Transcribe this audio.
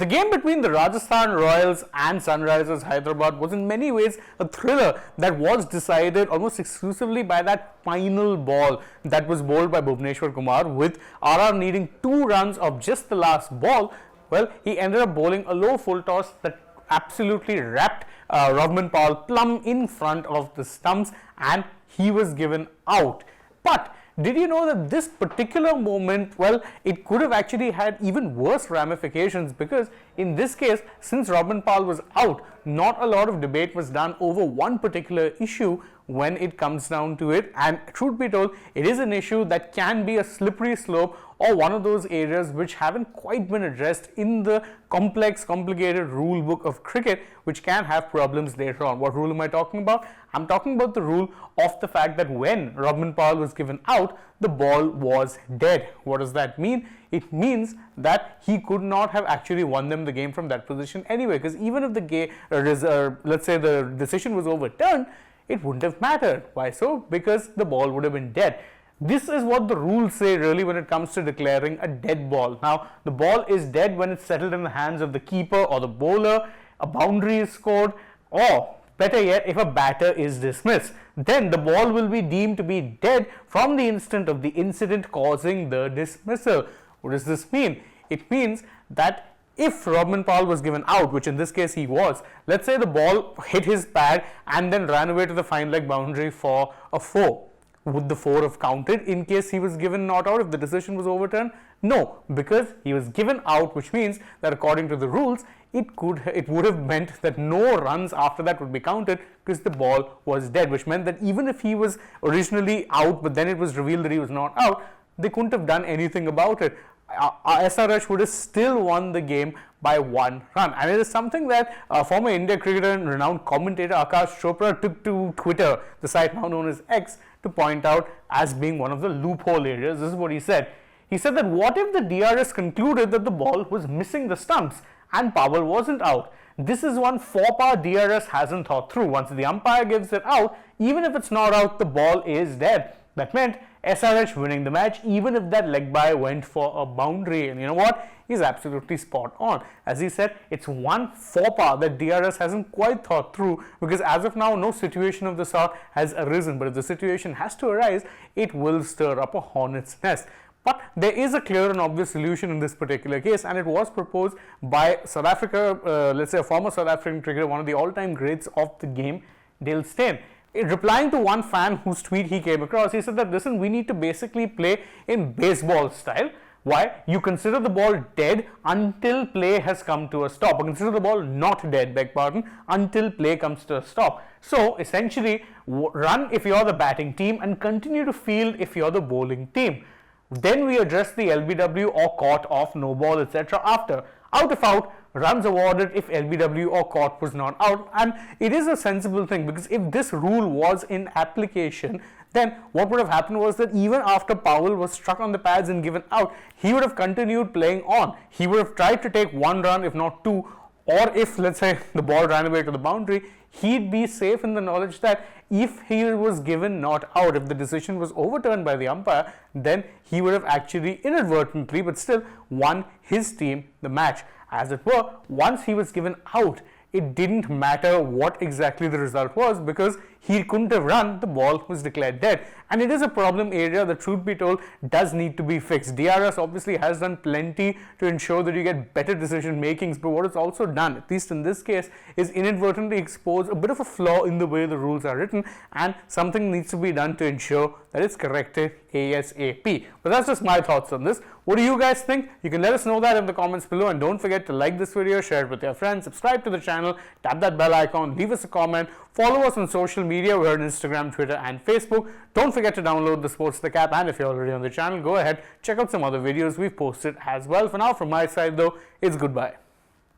The game between the Rajasthan Royals and Sunrisers Hyderabad was in many ways a thriller that was decided almost exclusively by that final ball that was bowled by Bhuvneshwar Kumar, with RR needing 2 runs of just the last ball. Well, he ended up bowling a low full toss that absolutely wrapped Rovman Powell plumb in front of the stumps, and he was given out. But did you know that this particular moment, well, it could have actually had even worse ramifications, because in this case, since Rovman Powell was out, not a lot of debate was done over one particular issue when it comes down to it. And truth be told, it is an issue that can be a slippery slope, or one of those areas which haven't quite been addressed in the complex, complicated rule book of cricket, which can have problems later on. What rule am I talking about? I'm talking about the rule of the fact that when Rovman Powell was given out, the ball was dead. What does that mean? It means that he could not have actually won them the game from that position anyway, because even if the game, let's say the decision was overturned, it wouldn't have mattered. Why so? Because the ball would have been dead. This is what the rules say really when it comes to declaring a dead ball. Now, the ball is dead when it's settled in the hands of the keeper or the bowler, a boundary is scored, or better yet, if a batter is dismissed. Then the ball will be deemed to be dead from the instant of the incident causing the dismissal. What does this mean? It means that if Rovman Powell was given out, which in this case he was, let's say the ball hit his pad and then ran away to the fine leg boundary for a 4. Would the 4 have counted in case he was given not out if the decision was overturned? No, because he was given out, which means that according to the rules, it would have meant that no runs after that would be counted because the ball was dead, which meant that even if he was originally out, but then it was revealed that he was not out, they couldn't have done anything about it. SRH would have still won the game by 1 run. And it is something that former India cricketer and renowned commentator Akash Chopra took to Twitter, the site now known as X, to point out as being one of the loophole areas. This is what he said. He said that what if the DRS concluded that the ball was missing the stumps and Powell wasn't out? This is one faux pas DRS hasn't thought through. Once the umpire gives it out, even if it's not out, the ball is dead. That meant SRH winning the match, even if that leg by went for a boundary. And you know what? He's absolutely spot on. As he said, it's one faux pas that DRS hasn't quite thought through, because as of now, no situation of the sort has arisen. But if the situation has to arise, it will stir up a hornet's nest. But there is a clear and obvious solution in this particular case, and it was proposed by South Africa, let's say a former South African cricketer, one of the all-time greats of the game, Dale Steyn. Replying to one fan whose tweet he came across, he said that, listen, we need to basically play in baseball style. Why? You consider the ball dead until play has come to a stop, or consider the ball not dead, beg pardon, until play comes to a stop. So essentially, run if you're the batting team and continue to field if you're the bowling team. Then we address the LBW or caught off, no ball, etc. after. Out if out, runs awarded if LBW or caught was not out. And it is a sensible thing, because if this rule was in application, then what would have happened was that even after Powell was struck on the pads and given out, he would have continued playing on. He would have tried to take 1 run, if not 2, or if, let's say, the ball ran away to the boundary, he'd be safe in the knowledge that if he was given not out, if the decision was overturned by the umpire, then he would have actually inadvertently, but still, won his team the match. As it were, once he was given out, it didn't matter what exactly the result was, because he couldn't have run, the ball was declared dead. And it is a problem area that, truth be told, does need to be fixed. DRS obviously has done plenty to ensure that you get better decision makings, but what it's also done, at least in this case, is inadvertently expose a bit of a flaw in the way the rules are written, and something needs to be done to ensure that it's corrected ASAP. But that's just my thoughts on this. What do you guys think? You can let us know that in the comments below, and don't forget to like this video, share it with your friends, subscribe to the channel, tap that bell icon, leave us a comment, follow us on social media. We're on Instagram, Twitter and Facebook. Don't forget to download the SportsTech app, and if you're already on the channel, go ahead, check out some other videos we've posted as well. For now, from my side though, it's goodbye.